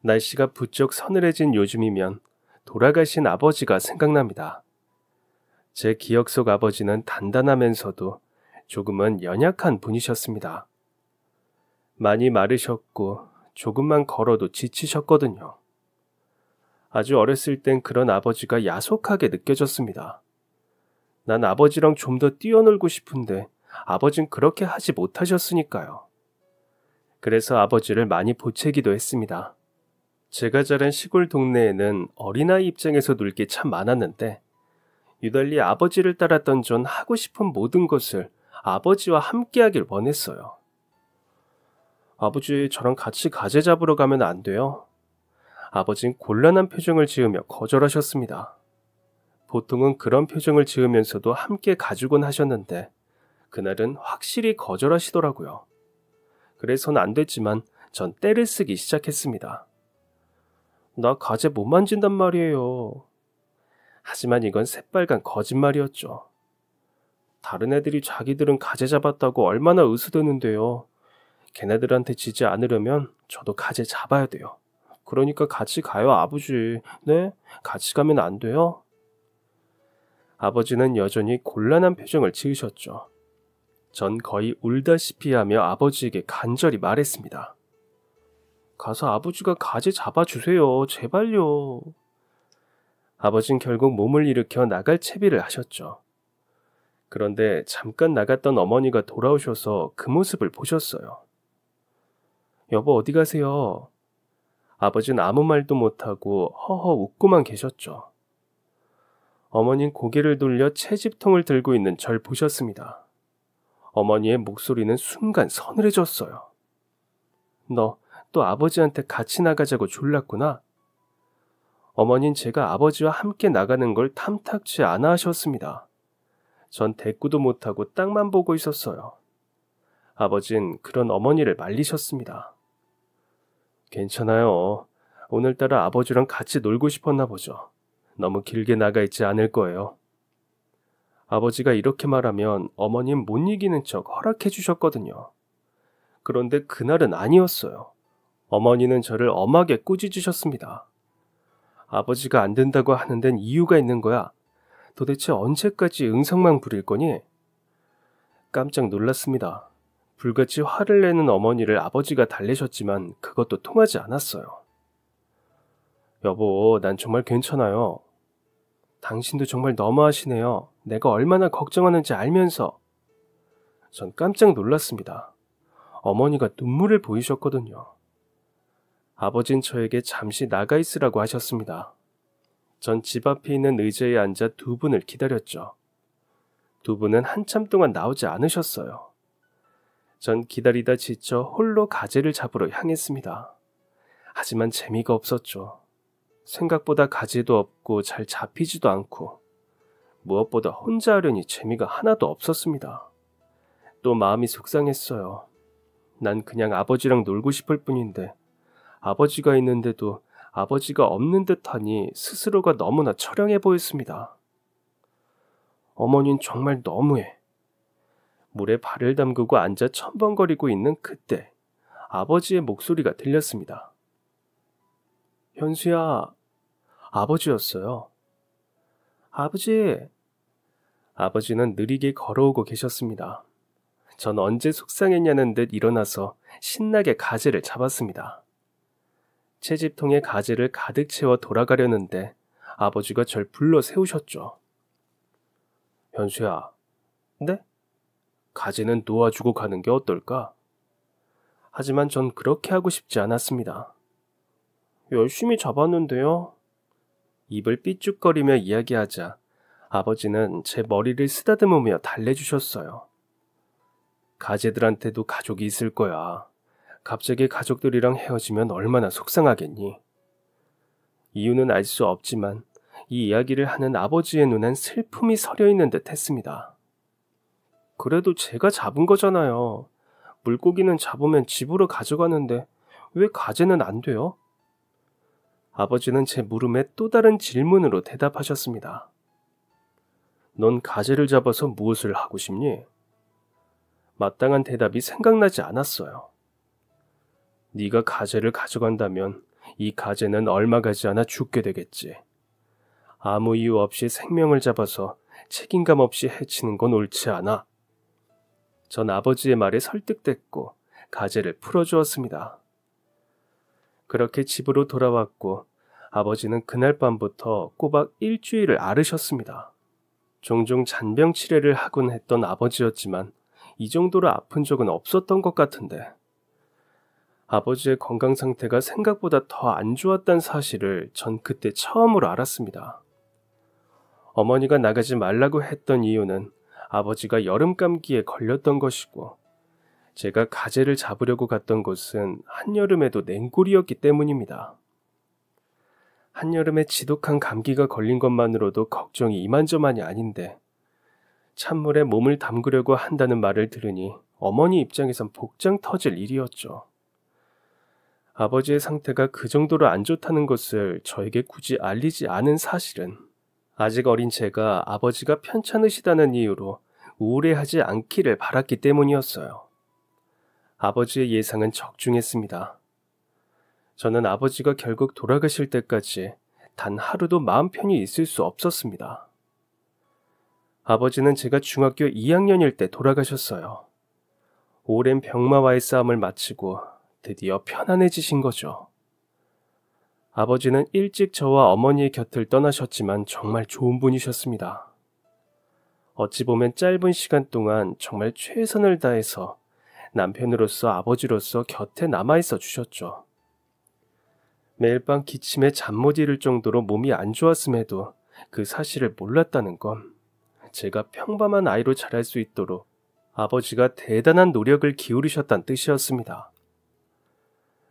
날씨가 부쩍 서늘해진 요즘이면 돌아가신 아버지가 생각납니다. 제 기억 속 아버지는 단단하면서도 조금은 연약한 분이셨습니다. 많이 마르셨고 조금만 걸어도 지치셨거든요. 아주 어렸을 땐 그런 아버지가 야속하게 느껴졌습니다. 난 아버지랑 좀 더 뛰어놀고 싶은데 아버진 그렇게 하지 못하셨으니까요. 그래서 아버지를 많이 보채기도 했습니다. 제가 자란 시골 동네에는 어린아이 입장에서 놀 게 참 많았는데 유달리 아버지를 따랐던 전 하고 싶은 모든 것을 아버지와 함께하길 원했어요. 아버지, 저랑 같이 가재 잡으러 가면 안 돼요? 아버진 곤란한 표정을 지으며 거절하셨습니다. 보통은 그런 표정을 지으면서도 함께 가주곤 하셨는데 그날은 확실히 거절하시더라고요. 그래서는 안 됐지만 전 떼를 쓰기 시작했습니다. 나 가재 못 만진단 말이에요. 하지만 이건 새빨간 거짓말이었죠. 다른 애들이 자기들은 가재 잡았다고 얼마나 으스대는데요. 걔네들한테 지지 않으려면 저도 가재 잡아야 돼요. 그러니까 같이 가요, 아버지. 네? 같이 가면 안 돼요? 아버지는 여전히 곤란한 표정을 지으셨죠. 전 거의 울다시피 하며 아버지에게 간절히 말했습니다. 가서 아버지가 가재 잡아주세요. 제발요. 아버진 결국 몸을 일으켜 나갈 채비를 하셨죠. 그런데 잠깐 나갔던 어머니가 돌아오셔서 그 모습을 보셨어요. 여보, 어디 가세요? 아버진 아무 말도 못하고 허허 웃고만 계셨죠. 어머닌 고개를 돌려 채집통을 들고 있는 절 보셨습니다. 어머니의 목소리는 순간 서늘해졌어요. 너 또 아버지한테 같이 나가자고 졸랐구나. 어머닌 제가 아버지와 함께 나가는 걸 탐탁치 않아 하셨습니다. 전 대꾸도 못하고 땅만 보고 있었어요. 아버진 그런 어머니를 말리셨습니다. 괜찮아요. 오늘따라 아버지랑 같이 놀고 싶었나 보죠. 너무 길게 나가 있지 않을 거예요. 아버지가 이렇게 말하면 어머님 못 이기는 척 허락해 주셨거든요. 그런데 그날은 아니었어요. 어머니는 저를 엄하게 꾸짖으셨습니다. 아버지가 안 된다고 하는 데는 이유가 있는 거야. 도대체 언제까지 응성만 부릴 거니? 깜짝 놀랐습니다. 불같이 화를 내는 어머니를 아버지가 달래셨지만 그것도 통하지 않았어요. 여보, 난 정말 괜찮아요. 당신도 정말 너무하시네요. 내가 얼마나 걱정하는지 알면서. 전 깜짝 놀랐습니다. 어머니가 눈물을 보이셨거든요. 아버진 저에게 잠시 나가 있으라고 하셨습니다. 전 집 앞에 있는 의자에 앉아 두 분을 기다렸죠. 두 분은 한참 동안 나오지 않으셨어요. 전 기다리다 지쳐 홀로 가재를 잡으러 향했습니다. 하지만 재미가 없었죠. 생각보다 가재도 없고 잘 잡히지도 않고 무엇보다 혼자 하려니 재미가 하나도 없었습니다. 또 마음이 속상했어요. 난 그냥 아버지랑 놀고 싶을 뿐인데 아버지가 있는데도 아버지가 없는 듯하니 스스로가 너무나 처량해 보였습니다. 어머닌 정말 너무해. 물에 발을 담그고 앉아 첨벙거리고 있는 그때 아버지의 목소리가 들렸습니다. 현수야, 아버지였어요. 아버지! 아버지는 느리게 걸어오고 계셨습니다. 전 언제 속상했냐는 듯 일어나서 신나게 가재를 잡았습니다. 채집통에 가재를 가득 채워 돌아가려는데 아버지가 절 불러 세우셨죠. 현수야, 네? 가재는 놓아주고 가는 게 어떨까? 하지만 전 그렇게 하고 싶지 않았습니다. 열심히 잡았는데요. 입을 삐죽거리며 이야기하자 아버지는 제 머리를 쓰다듬으며 달래주셨어요. 가재들한테도 가족이 있을 거야. 갑자기 가족들이랑 헤어지면 얼마나 속상하겠니? 이유는 알 수 없지만 이 이야기를 하는 아버지의 눈엔 슬픔이 서려 있는 듯 했습니다. 그래도 제가 잡은 거잖아요. 물고기는 잡으면 집으로 가져가는데 왜 가재는 안 돼요? 아버지는 제 물음에 또 다른 질문으로 대답하셨습니다. 넌 가재를 잡아서 무엇을 하고 싶니? 마땅한 대답이 생각나지 않았어요. 네가 가재를 가져간다면 이 가재는 얼마 가지 않아 죽게 되겠지. 아무 이유 없이 생명을 잡아서 책임감 없이 해치는 건 옳지 않아. 전 아버지의 말에 설득됐고 가재를 풀어주었습니다. 그렇게 집으로 돌아왔고 아버지는 그날 밤부터 꼬박 일주일을 앓으셨습니다. 종종 잔병 치레를 하곤 했던 아버지였지만 이 정도로 아픈 적은 없었던 것 같은데 아버지의 건강 상태가 생각보다 더 안 좋았다는 사실을 전 그때 처음으로 알았습니다. 어머니가 나가지 말라고 했던 이유는 아버지가 여름 감기에 걸렸던 것이고 제가 가재를 잡으려고 갔던 곳은 한여름에도 냉골이었기 때문입니다. 한여름에 지독한 감기가 걸린 것만으로도 걱정이 이만저만이 아닌데 찬물에 몸을 담그려고 한다는 말을 들으니 어머니 입장에선 복장 터질 일이었죠. 아버지의 상태가 그 정도로 안 좋다는 것을 저에게 굳이 알리지 않은 사실은 아직 어린 제가 아버지가 편찮으시다는 이유로 우울해하지 않기를 바랐기 때문이었어요. 아버지의 예상은 적중했습니다. 저는 아버지가 결국 돌아가실 때까지 단 하루도 마음 편히 있을 수 없었습니다. 아버지는 제가 중학교 2학년일 때 돌아가셨어요. 오랜 병마와의 싸움을 마치고 드디어 편안해지신 거죠. 아버지는 일찍 저와 어머니의 곁을 떠나셨지만 정말 좋은 분이셨습니다. 어찌 보면 짧은 시간 동안 정말 최선을 다해서 남편으로서 아버지로서 곁에 남아있어 주셨죠. 매일 밤 기침에 잠 못 이룰 정도로 몸이 안 좋았음에도 그 사실을 몰랐다는 건 제가 평범한 아이로 자랄 수 있도록 아버지가 대단한 노력을 기울이셨다는 뜻이었습니다.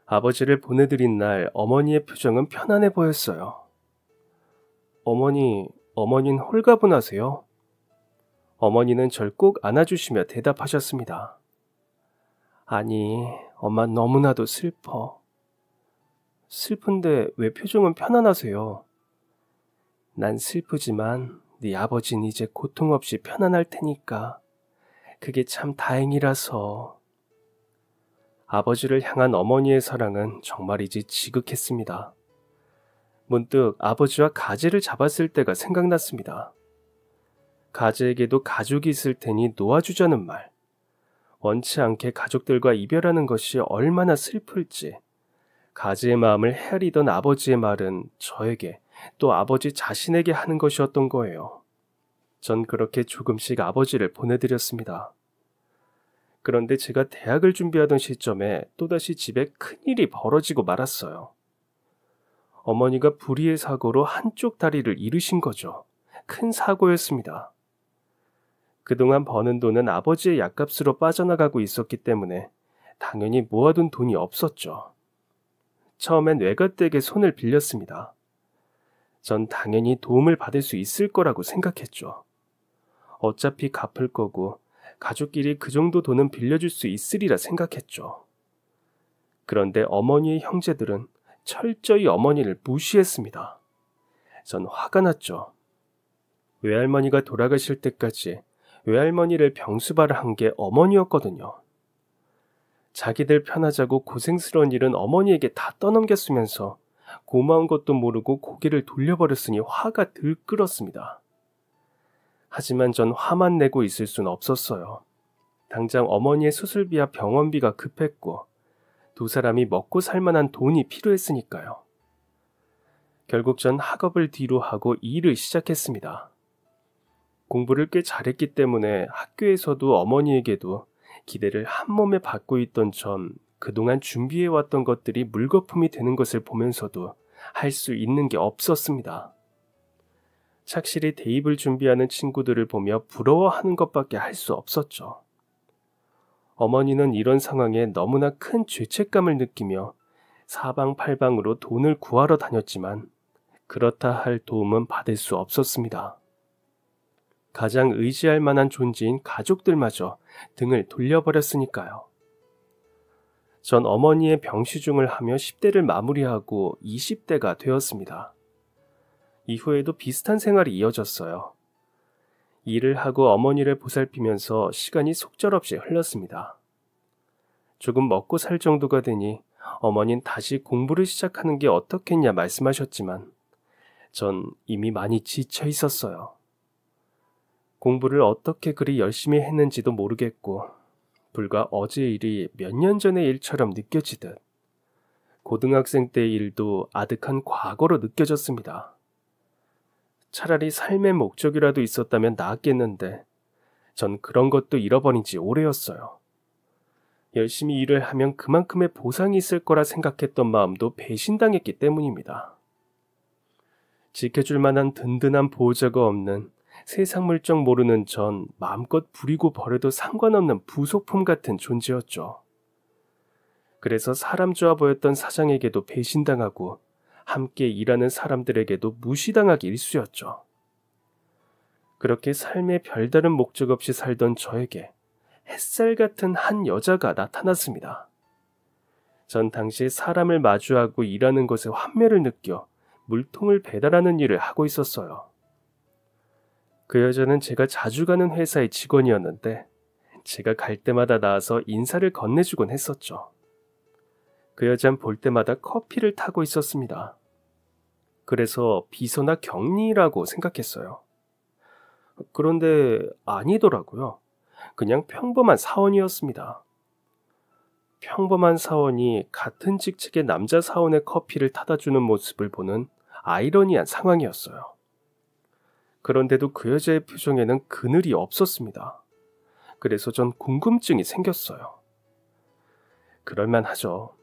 아버지를 보내드린 날 어머니의 표정은 편안해 보였어요. 어머니는 홀가분하세요? 어머니는 절 꼭 안아주시며 대답하셨습니다. 아니, 엄마 너무나도 슬퍼. 슬픈데 왜 표정은 편안하세요? 난 슬프지만 네 아버지는 이제 고통 없이 편안할 테니까 그게 참 다행이라서. 아버지를 향한 어머니의 사랑은 정말이지 지극했습니다. 문득 아버지와 가재를 잡았을 때가 생각났습니다. 가재에게도 가족이 있을 테니 놓아주자는 말. 원치 않게 가족들과 이별하는 것이 얼마나 슬플지 가재의 마음을 헤아리던 아버지의 말은 저에게 또 아버지 자신에게 하는 것이었던 거예요. 전 그렇게 조금씩 아버지를 보내드렸습니다. 그런데 제가 대학을 준비하던 시점에 또다시 집에 큰일이 벌어지고 말았어요. 어머니가 불의의 사고로 한쪽 다리를 잃으신 거죠. 큰 사고였습니다. 그동안 버는 돈은 아버지의 약값으로 빠져나가고 있었기 때문에 당연히 모아둔 돈이 없었죠. 처음엔 외갓댁에 손을 빌렸습니다. 전 당연히 도움을 받을 수 있을 거라고 생각했죠. 어차피 갚을 거고 가족끼리 그 정도 돈은 빌려줄 수 있으리라 생각했죠. 그런데 어머니의 형제들은 철저히 어머니를 무시했습니다. 전 화가 났죠. 외할머니가 돌아가실 때까지 외할머니를 병수발을 한 게 어머니였거든요. 자기들 편하자고 고생스러운 일은 어머니에게 다 떠넘겼으면서 고마운 것도 모르고 고개를 돌려버렸으니 화가 들끓었습니다. 하지만 전 화만 내고 있을 순 없었어요. 당장 어머니의 수술비와 병원비가 급했고 두 사람이 먹고 살 만한 돈이 필요했으니까요. 결국 전 학업을 뒤로 하고 일을 시작했습니다. 공부를 꽤 잘했기 때문에 학교에서도 어머니에게도 기대를 한몸에 받고 있던 전 그동안 준비해왔던 것들이 물거품이 되는 것을 보면서도 할 수 있는 게 없었습니다. 착실히 대입을 준비하는 친구들을 보며 부러워하는 것밖에 할 수 없었죠. 어머니는 이런 상황에 너무나 큰 죄책감을 느끼며 사방팔방으로 돈을 구하러 다녔지만 그렇다 할 도움은 받을 수 없었습니다. 가장 의지할 만한 존재인 가족들마저 등을 돌려버렸으니까요. 전 어머니의 병시중을 하며 10대를 마무리하고 20대가 되었습니다. 이후에도 비슷한 생활이 이어졌어요. 일을 하고 어머니를 보살피면서 시간이 속절없이 흘렀습니다. 조금 먹고 살 정도가 되니 어머닌 다시 공부를 시작하는 게 어떻겠냐 말씀하셨지만 전 이미 많이 지쳐 있었어요. 공부를 어떻게 그리 열심히 했는지도 모르겠고 불과 어제 일이 몇 년 전의 일처럼 느껴지듯 고등학생 때의 일도 아득한 과거로 느껴졌습니다. 차라리 삶의 목적이라도 있었다면 나았겠는데 전 그런 것도 잃어버린 지 오래였어요. 열심히 일을 하면 그만큼의 보상이 있을 거라 생각했던 마음도 배신당했기 때문입니다. 지켜줄 만한 든든한 보호자가 없는 세상 물정 모르는 전 마음껏 부리고 버려도 상관없는 부속품 같은 존재였죠. 그래서 사람 좋아 보였던 사장에게도 배신당하고 함께 일하는 사람들에게도 무시당하기 일쑤였죠. 그렇게 삶의 별다른 목적 없이 살던 저에게 햇살 같은 한 여자가 나타났습니다. 전 당시 사람을 마주하고 일하는 것에 환멸을 느껴 물통을 배달하는 일을 하고 있었어요. 그 여자는 제가 자주 가는 회사의 직원이었는데 제가 갈 때마다 나와서 인사를 건네주곤 했었죠. 그 여잔 볼 때마다 커피를 타고 있었습니다. 그래서 비서나 경리라고 생각했어요. 그런데 아니더라고요. 그냥 평범한 사원이었습니다. 평범한 사원이 같은 직책의 남자 사원의 커피를 타다 주는 모습을 보는 아이러니한 상황이었어요. 그런데도 그 여자의 표정에는 그늘이 없었습니다. 그래서 전 궁금증이 생겼어요. 그럴만하죠.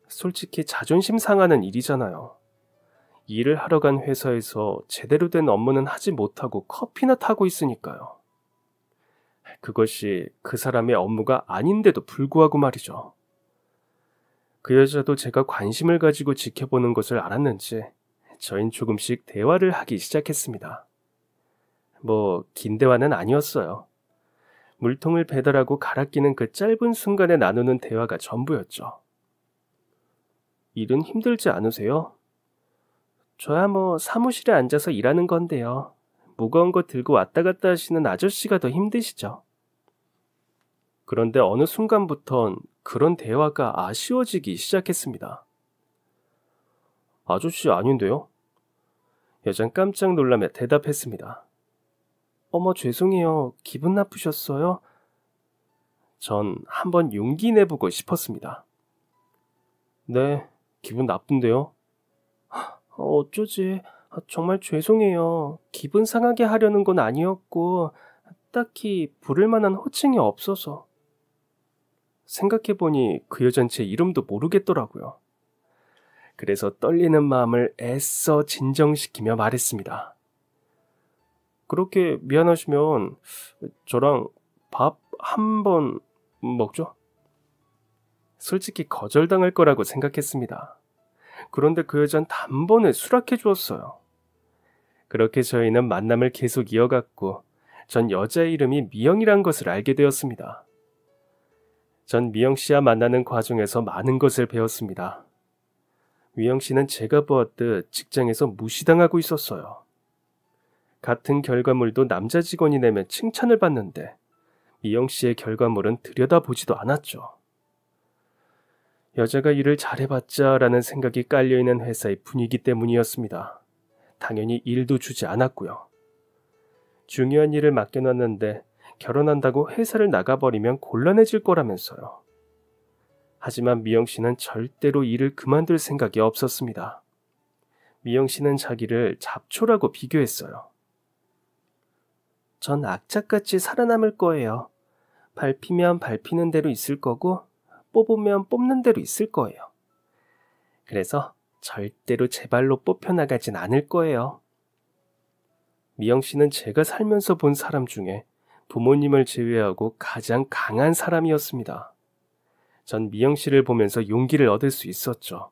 솔직히 자존심 상하는 일이잖아요. 일을 하러 간 회사에서 제대로 된 업무는 하지 못하고 커피나 타고 있으니까요. 그것이 그 사람의 업무가 아닌데도 불구하고 말이죠. 그 여자도 제가 관심을 가지고 지켜보는 것을 알았는지 저흰 조금씩 대화를 하기 시작했습니다. 긴 대화는 아니었어요. 물통을 배달하고 갈아 끼는 그 짧은 순간에 나누는 대화가 전부였죠. 일은 힘들지 않으세요? 저야 사무실에 앉아서 일하는 건데요. 무거운 거 들고 왔다 갔다 하시는 아저씨가 더 힘드시죠? 그런데 어느 순간부턴 그런 대화가 아쉬워지기 시작했습니다. 아저씨 아닌데요? 여잔 깜짝 놀라며 대답했습니다. 어머 죄송해요. 기분 나쁘셨어요? 전 한번 용기 내보고 싶었습니다. 네, 기분 나쁜데요? 어쩌지? 정말 죄송해요. 기분 상하게 하려는 건 아니었고 딱히 부를 만한 호칭이 없어서. 생각해보니 그 여잔 제 이름도 모르겠더라고요. 그래서 떨리는 마음을 애써 진정시키며 말했습니다. 그렇게 미안하시면 저랑 밥 한 번 먹죠? 솔직히 거절당할 거라고 생각했습니다. 그런데 그 여잔 단번에 수락해 주었어요. 그렇게 저희는 만남을 계속 이어갔고 전 여자의 이름이 미영이란 것을 알게 되었습니다. 전 미영 씨와 만나는 과정에서 많은 것을 배웠습니다. 미영 씨는 제가 보았듯 직장에서 무시당하고 있었어요. 같은 결과물도 남자 직원이 내면 칭찬을 받는데 미영 씨의 결과물은 들여다보지도 않았죠. 여자가 일을 잘해봤자 라는 생각이 깔려있는 회사의 분위기 때문이었습니다. 당연히 일도 주지 않았고요. 중요한 일을 맡겨놨는데 결혼한다고 회사를 나가버리면 곤란해질 거라면서요. 하지만 미영 씨는 절대로 일을 그만둘 생각이 없었습니다. 미영 씨는 자기를 잡초라고 비교했어요. 전 악착같이 살아남을 거예요. 밟히면 밟히는 대로 있을 거고 뽑으면 뽑는 대로 있을 거예요. 그래서 절대로 제 발로 뽑혀나가진 않을 거예요. 미영 씨는 제가 살면서 본 사람 중에 부모님을 제외하고 가장 강한 사람이었습니다. 전 미영 씨를 보면서 용기를 얻을 수 있었죠.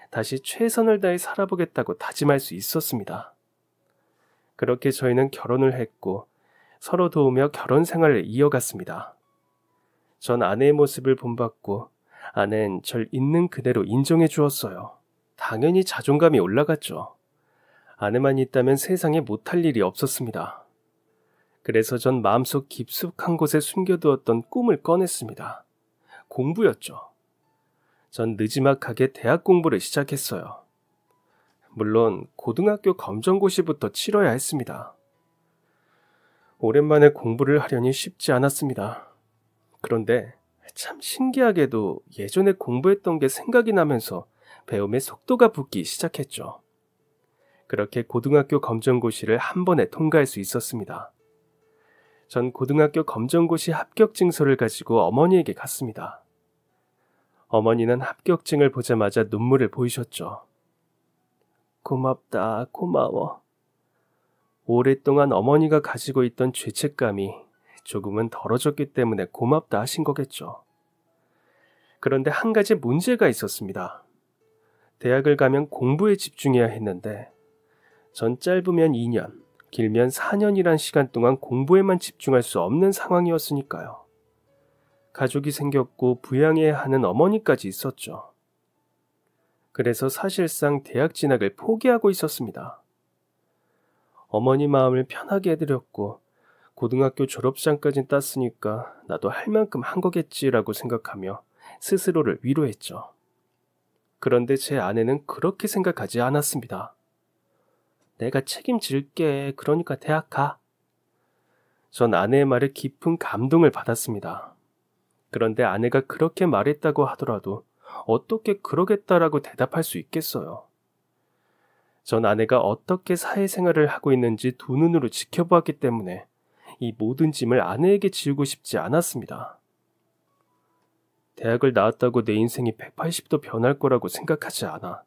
다시 최선을 다해 살아보겠다고 다짐할 수 있었습니다. 그렇게 저희는 결혼을 했고 서로 도우며 결혼 생활을 이어갔습니다. 전 아내의 모습을 본받고 아내는 절 있는 그대로 인정해 주었어요. 당연히 자존감이 올라갔죠. 아내만 있다면 세상에 못할 일이 없었습니다. 그래서 전 마음속 깊숙한 곳에 숨겨두었던 꿈을 꺼냈습니다. 공부였죠. 전 느지막하게 대학 공부를 시작했어요. 물론 고등학교 검정고시부터 치러야 했습니다. 오랜만에 공부를 하려니 쉽지 않았습니다. 그런데 참 신기하게도 예전에 공부했던 게 생각이 나면서 배움의 속도가 붙기 시작했죠. 그렇게 고등학교 검정고시를 한 번에 통과할 수 있었습니다. 전 고등학교 검정고시 합격증서를 가지고 어머니에게 갔습니다. 어머니는 합격증을 보자마자 눈물을 보이셨죠. 고맙다, 고마워. 오랫동안 어머니가 가지고 있던 죄책감이 조금은 덜어졌기 때문에 고맙다 하신 거겠죠. 그런데 한 가지 문제가 있었습니다. 대학을 가면 공부에 집중해야 했는데 전 짧으면 2년, 길면 4년이란 시간 동안 공부에만 집중할 수 없는 상황이었으니까요. 가족이 생겼고 부양해야 하는 어머니까지 있었죠. 그래서 사실상 대학 진학을 포기하고 있었습니다. 어머니 마음을 편하게 해드렸고 고등학교 졸업장까지 땄으니까 나도 할 만큼 한 거겠지라고 생각하며 스스로를 위로했죠. 그런데 제 아내는 그렇게 생각하지 않았습니다. 내가 책임질게. 그러니까 대학 가. 전 아내의 말에 깊은 감동을 받았습니다. 그런데 아내가 그렇게 말했다고 하더라도 어떻게 그러겠다라고 대답할 수 있겠어요. 전 아내가 어떻게 사회생활을 하고 있는지 두 눈으로 지켜보았기 때문에 이 모든 짐을 아내에게 지우고 싶지 않았습니다. 대학을 나왔다고 내 인생이 180도 변할 거라고 생각하지 않아.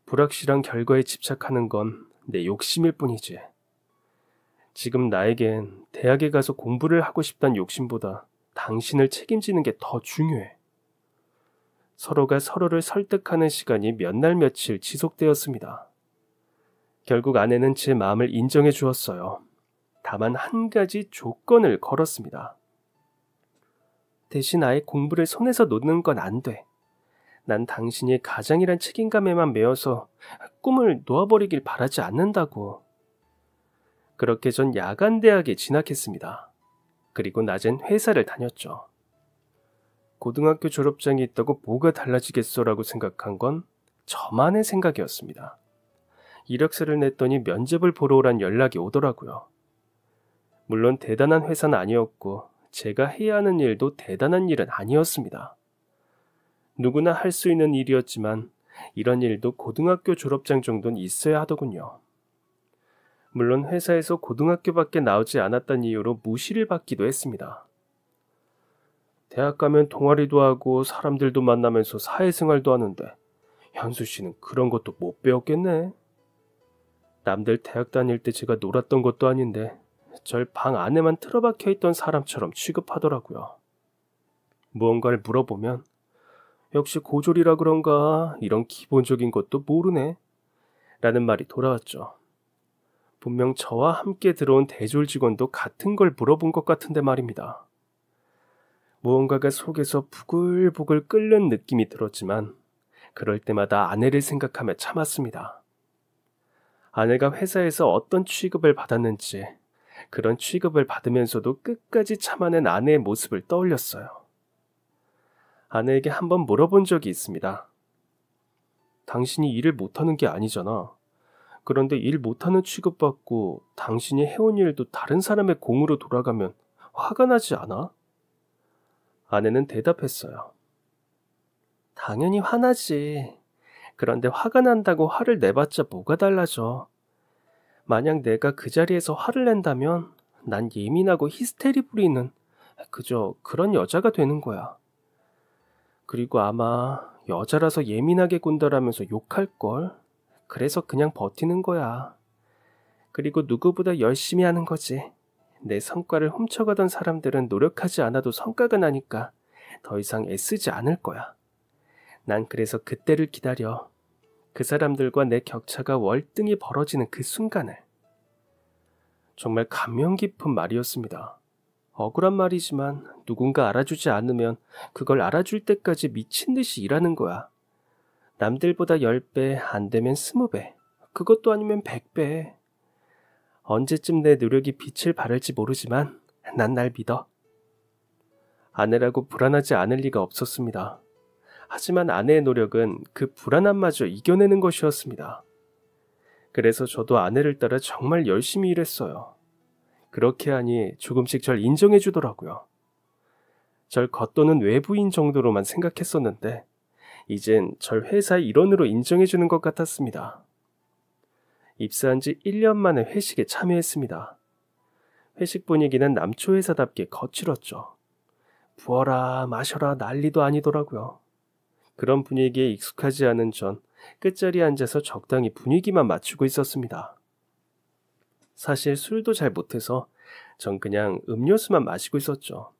불확실한 결과에 집착하는 건 내 욕심일 뿐이지. 지금 나에겐 대학에 가서 공부를 하고 싶다는 욕심보다 당신을 책임지는 게 더 중요해. 서로가 서로를 설득하는 시간이 몇 날 며칠 지속되었습니다. 결국 아내는 제 마음을 인정해 주었어요. 다만 한 가지 조건을 걸었습니다. 대신 아예 공부를 손에서 놓는 건 안 돼. 난 당신이 가장이란 책임감에만 매여서 꿈을 놓아버리길 바라지 않는다고. 그렇게 전 야간 대학에 진학했습니다. 그리고 낮엔 회사를 다녔죠. 고등학교 졸업장이 있다고 뭐가 달라지겠어라고 생각한 건 저만의 생각이었습니다. 이력서를 냈더니 면접을 보러 오란 연락이 오더라고요. 물론 대단한 회사는 아니었고 제가 해야 하는 일도 대단한 일은 아니었습니다. 누구나 할 수 있는 일이었지만 이런 일도 고등학교 졸업장 정도는 있어야 하더군요. 물론 회사에서 고등학교밖에 나오지 않았다는 이유로 무시를 받기도 했습니다. 대학 가면 동아리도 하고 사람들도 만나면서 사회생활도 하는데 현수 씨는 그런 것도 못 배웠겠네. 남들 대학 다닐 때 제가 놀았던 것도 아닌데 절 방 안에만 틀어박혀 있던 사람처럼 취급하더라고요. 무언가를 물어보면 역시 고졸이라 그런가 이런 기본적인 것도 모르네 라는 말이 돌아왔죠. 분명 저와 함께 들어온 대졸 직원도 같은 걸 물어본 것 같은데 말입니다. 무언가가 속에서 부글부글 끓는 느낌이 들었지만 그럴 때마다 아내를 생각하며 참았습니다. 아내가 회사에서 어떤 취급을 받았는지 그런 취급을 받으면서도 끝까지 참아낸 아내의 모습을 떠올렸어요. 아내에게 한번 물어본 적이 있습니다. 당신이 일을 못하는 게 아니잖아. 그런데 일 못하는 취급받고 당신이 해온 일도 다른 사람의 공으로 돌아가면 화가 나지 않아? 아내는 대답했어요. 당연히 화나지. 그런데 화가 난다고 화를 내봤자 뭐가 달라져. 만약 내가 그 자리에서 화를 낸다면 난 예민하고 히스테리 부리는 그저 그런 여자가 되는 거야. 그리고 아마 여자라서 예민하게 군다라면서 욕할걸. 그래서 그냥 버티는 거야. 그리고 누구보다 열심히 하는 거지. 내 성과를 훔쳐가던 사람들은 노력하지 않아도 성과가 나니까 더 이상 애쓰지 않을 거야. 난 그래서 그때를 기다려. 그 사람들과 내 격차가 월등히 벌어지는 그 순간을. 정말 감명 깊은 말이었습니다. 억울한 말이지만 누군가 알아주지 않으면 그걸 알아줄 때까지 미친 듯이 일하는 거야. 남들보다 10배, 안 되면 20배, 그것도 아니면 100배. 언제쯤 내 노력이 빛을 발할지 모르지만 난 날 믿어. 아내라고 불안하지 않을 리가 없었습니다. 하지만 아내의 노력은 그 불안함마저 이겨내는 것이었습니다. 그래서 저도 아내를 따라 정말 열심히 일했어요. 그렇게 하니 조금씩 절 인정해 주더라고요. 절 겉도는 외부인 정도로만 생각했었는데 이젠 절 회사의 일원으로 인정해 주는 것 같았습니다. 입사한 지 1년 만에 회식에 참여했습니다. 회식 분위기는 남초 회사답게 거칠었죠. 부어라 마셔라 난리도 아니더라고요. 그런 분위기에 익숙하지 않은 전 끝자리에 앉아서 적당히 분위기만 맞추고 있었습니다. 사실 술도 잘 못해서 전 그냥 음료수만 마시고 있었죠.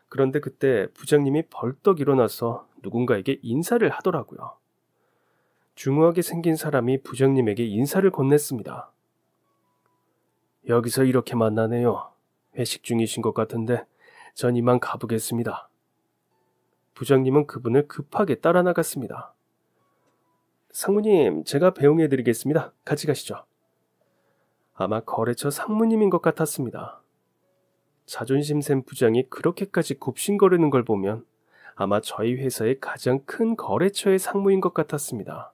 그런데 그때 부장님이 벌떡 일어나서 누군가에게 인사를 하더라고요. 중후하게 생긴 사람이 부장님에게 인사를 건넸습니다. 여기서 이렇게 만나네요. 회식 중이신 것 같은데 전 이만 가보겠습니다. 부장님은 그분을 급하게 따라 나갔습니다. 상무님, 제가 배웅해드리겠습니다. 같이 가시죠. 아마 거래처 상무님인 것 같았습니다. 자존심 센 부장이 그렇게까지 굽신거리는 걸 보면 아마 저희 회사의 가장 큰 거래처의 상무인 것 같았습니다.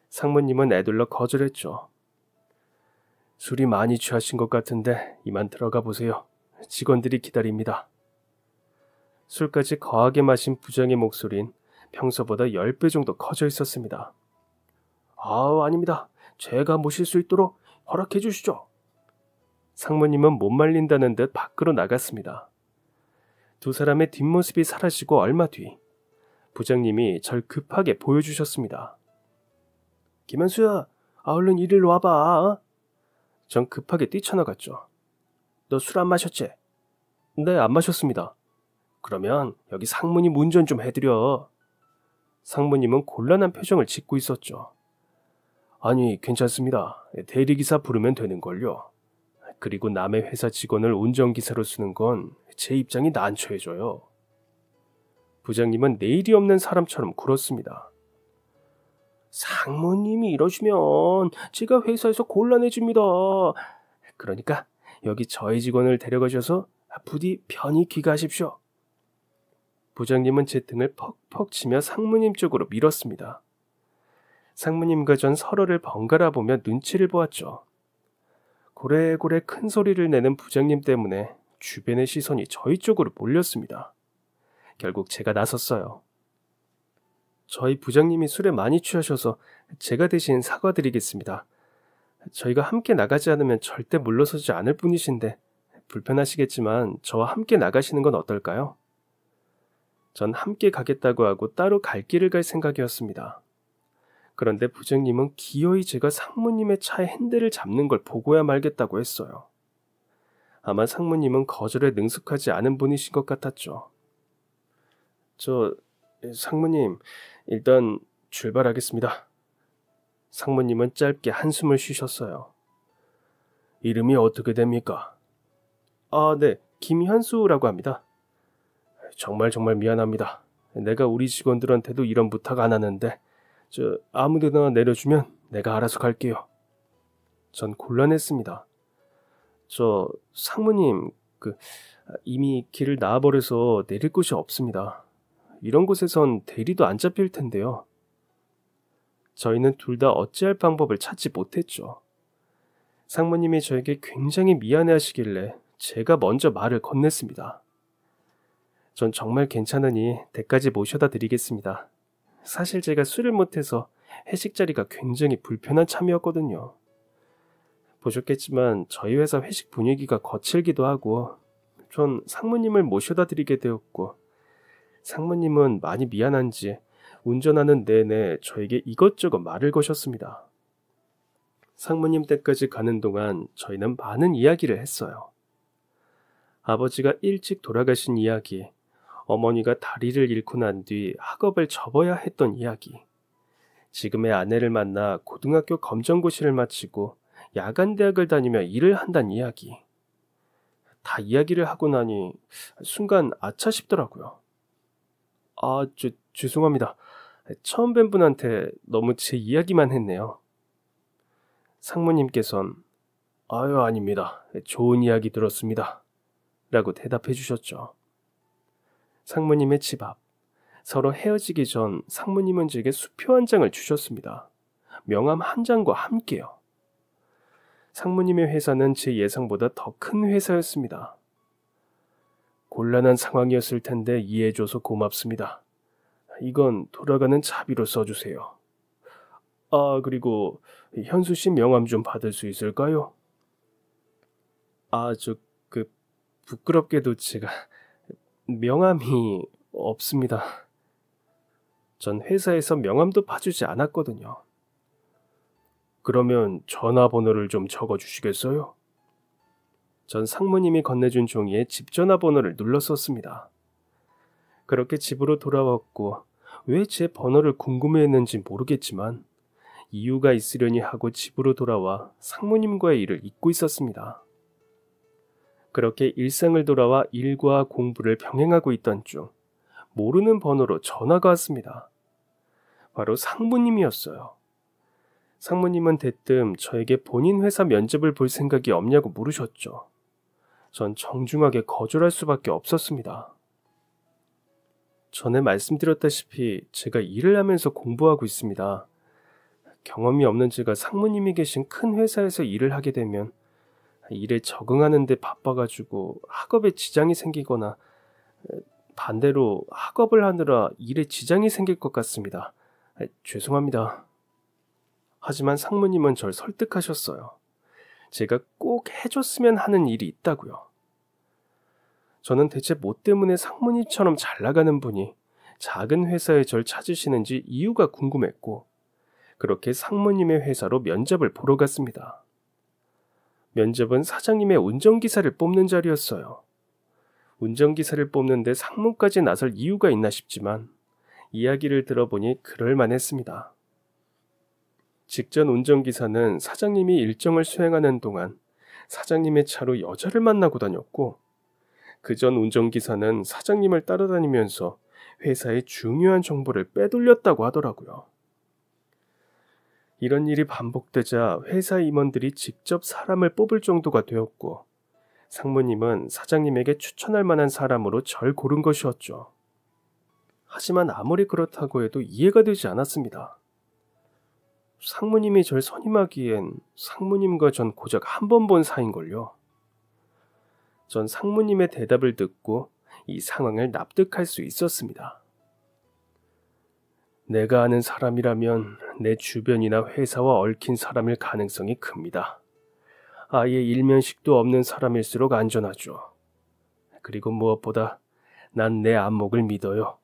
상무님은 애둘러 거절했죠. 술이 많이 취하신 것 같은데 이만 들어가 보세요. 직원들이 기다립니다. 술까지 거하게 마신 부장의 목소린 평소보다 10배 정도 커져 있었습니다. 아닙니다. 제가 모실 수 있도록 허락해 주시죠. 상무님은 못 말린다는 듯 밖으로 나갔습니다. 두 사람의 뒷모습이 사라지고 얼마 뒤 부장님이 절 급하게 보여주셨습니다. 김현수야, 얼른 이리로 와봐. 전 급하게 뛰쳐나갔죠. 너 술 안 마셨지? 네, 안 마셨습니다. 그러면 여기 상무님 운전 좀 해드려. 상무님은 곤란한 표정을 짓고 있었죠. 아니, 괜찮습니다. 대리기사 부르면 되는걸요. 그리고 남의 회사 직원을 운전기사로 쓰는 건 제 입장이 난처해져요. 부장님은 내일이 없는 사람처럼 굴었습니다. 상무님이 이러시면 제가 회사에서 곤란해집니다. 그러니까 여기 저희 직원을 데려가셔서 부디 편히 귀가하십시오. 부장님은 제 등을 퍽퍽 치며 상무님 쪽으로 밀었습니다. 상무님과 전 서로를 번갈아 보며 눈치를 보았죠. 고래고래 큰 소리를 내는 부장님 때문에 주변의 시선이 저희 쪽으로 몰렸습니다. 결국 제가 나섰어요. 저희 부장님이 술에 많이 취하셔서 제가 대신 사과드리겠습니다. 저희가 함께 나가지 않으면 절대 물러서지 않을 분이신데 불편하시겠지만 저와 함께 나가시는 건 어떨까요? 전 함께 가겠다고 하고 따로 갈 길을 갈 생각이었습니다. 그런데 부장님은 기어이 제가 상무님의 차의 핸들을 잡는 걸 보고야 말겠다고 했어요. 아마 상무님은 거절에 능숙하지 않은 분이신 것 같았죠. 상무님, 일단 출발하겠습니다. 상무님은 짧게 한숨을 쉬셨어요. 이름이 어떻게 됩니까? 네, 김현수라고 합니다. 정말 미안합니다. 내가 우리 직원들한테도 이런 부탁 안 하는데 아무데나 내려주면 내가 알아서 갈게요. 전 곤란했습니다. 상무님, 이미 길을 나와버려서 내릴 곳이 없습니다. 이런 곳에선 대리도 안 잡힐 텐데요. 저희는 둘 다 어찌할 방법을 찾지 못했죠. 상무님이 저에게 굉장히 미안해하시길래 제가 먼저 말을 건넸습니다. 전 정말 괜찮으니 댁까지 모셔다 드리겠습니다. 사실 제가 술을 못해서 회식 자리가 굉장히 불편한 참이었거든요. 보셨겠지만 저희 회사 회식 분위기가 거칠기도 하고 전 상무님을 모셔다 드리게 되었고 상무님은 많이 미안한지 운전하는 내내 저에게 이것저것 말을 거셨습니다. 상무님 댁까지 가는 동안 저희는 많은 이야기를 했어요. 아버지가 일찍 돌아가신 이야기, 어머니가 다리를 잃고 난 뒤 학업을 접어야 했던 이야기, 지금의 아내를 만나 고등학교 검정고시를 마치고 야간 대학을 다니며 일을 한다는 이야기. 다 이야기를 하고 나니 순간 아차 싶더라고요. 죄송합니다. 처음 뵌 분한테 너무 제 이야기만 했네요. 상무님께선 아닙니다. 좋은 이야기 들었습니다. 라고 대답해 주셨죠. 상무님의 집 앞, 서로 헤어지기 전 상무님은 제게 수표 한 장을 주셨습니다. 명함 한 장과 함께요. 상무님의 회사는 제 예상보다 더 큰 회사였습니다. 곤란한 상황이었을 텐데 이해해줘서 고맙습니다. 이건 돌아가는 차비로 써주세요. 아, 그리고 현수 씨 명함 좀 받을 수 있을까요? 부끄럽게도 제가 명함이 없습니다. 전 회사에서 명함도 봐주지 않았거든요. 그러면 전화번호를 좀 적어주시겠어요? 전 상무님이 건네준 종이에 집 전화번호를 눌러 썼습니다. 그렇게 집으로 돌아왔고 왜 제 번호를 궁금해했는지 모르겠지만 이유가 있으려니 하고 집으로 돌아와 상무님과의 일을 잊고 있었습니다. 그렇게 일상을 돌아와 일과 공부를 병행하고 있던 중 모르는 번호로 전화가 왔습니다. 바로 상무님이었어요. 상무님은 대뜸 저에게 본인 회사 면접을 볼 생각이 없냐고 물으셨죠. 전 정중하게 거절할 수밖에 없었습니다. 전에 말씀드렸다시피 제가 일을 하면서 공부하고 있습니다. 경험이 없는 제가 상무님이 계신 큰 회사에서 일을 하게 되면 일에 적응하는 데 바빠가지고 학업에 지장이 생기거나 반대로 학업을 하느라 일에 지장이 생길 것 같습니다. 죄송합니다. 하지만 상무님은 절 설득하셨어요. 제가 꼭 해줬으면 하는 일이 있다고요. 저는 대체 뭐 때문에 상무님처럼 잘 나가는 분이 작은 회사에 절 찾으시는지 이유가 궁금했고 그렇게 상무님의 회사로 면접을 보러 갔습니다. 면접은 사장님의 운전기사를 뽑는 자리였어요. 운전기사를 뽑는데 상무까지 나설 이유가 있나 싶지만 이야기를 들어보니 그럴만했습니다. 직전 운전기사는 사장님이 일정을 수행하는 동안 사장님의 차로 여자를 만나고 다녔고 그전 운전기사는 사장님을 따라다니면서 회사의 중요한 정보를 빼돌렸다고 하더라고요. 이런 일이 반복되자 회사 임원들이 직접 사람을 뽑을 정도가 되었고 상무님은 사장님에게 추천할 만한 사람으로 절 고른 것이었죠. 하지만 아무리 그렇다고 해도 이해가 되지 않았습니다. 상무님이 절 선임하기엔 상무님과 전 고작 한 번 본 사이인걸요. 전 상무님의 대답을 듣고 이 상황을 납득할 수 있었습니다. 내가 아는 사람이라면 내 주변이나 회사와 얽힌 사람일 가능성이 큽니다. 아예 일면식도 없는 사람일수록 안전하죠. 그리고 무엇보다 난 내 안목을 믿어요.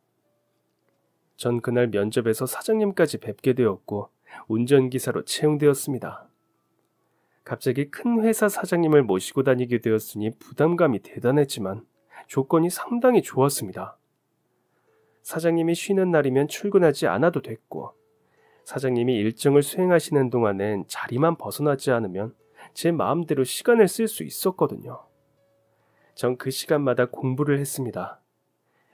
전 그날 면접에서 사장님까지 뵙게 되었고 운전기사로 채용되었습니다. 갑자기 큰 회사 사장님을 모시고 다니게 되었으니 부담감이 대단했지만 조건이 상당히 좋았습니다. 사장님이 쉬는 날이면 출근하지 않아도 됐고 사장님이 일정을 수행하시는 동안엔 자리만 벗어나지 않으면 제 마음대로 시간을 쓸 수 있었거든요. 전 그 시간마다 공부를 했습니다.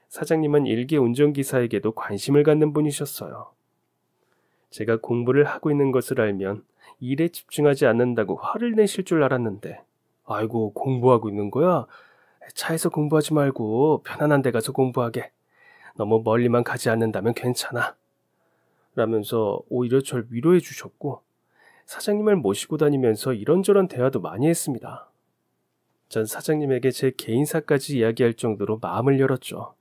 사장님은 일개 운전기사에게도 관심을 갖는 분이셨어요. 제가 공부를 하고 있는 것을 알면 일에 집중하지 않는다고 화를 내실 줄 알았는데 아이고 공부하고 있는 거야? 차에서 공부하지 말고 편안한 데 가서 공부하게. 너무 멀리만 가지 않는다면 괜찮아. 라면서 오히려 절 위로해 주셨고 사장님을 모시고 다니면서 이런저런 대화도 많이 했습니다. 전 사장님에게 제 개인사까지 이야기할 정도로 마음을 열었죠.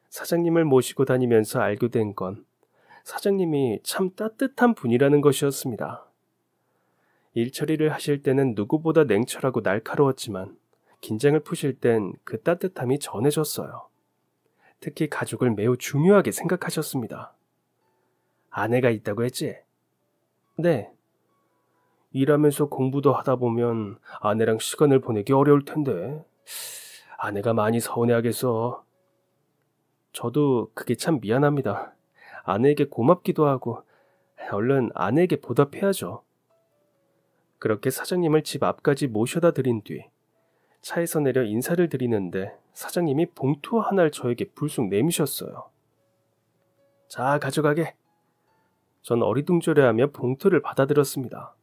사장님을 모시고 다니면서 알게 된 건 사장님이 참 따뜻한 분이라는 것이었습니다. 일 처리를 하실 때는 누구보다 냉철하고 날카로웠지만 긴장을 푸실 땐 그 따뜻함이 전해졌어요. 특히 가족을 매우 중요하게 생각하셨습니다. 아내가 있다고 했지? 네. 일하면서 공부도 하다 보면 아내랑 시간을 보내기 어려울 텐데 아내가 많이 서운해하겠어. 저도 그게 참 미안합니다. 아내에게 고맙기도 하고 얼른 아내에게 보답해야죠. 그렇게 사장님을 집 앞까지 모셔다 드린 뒤 차에서 내려 인사를 드리는데 사장님이 봉투 하나를 저에게 불쑥 내미셨어요. 자, 가져가게. 전 어리둥절해하며 봉투를 받아들었습니다.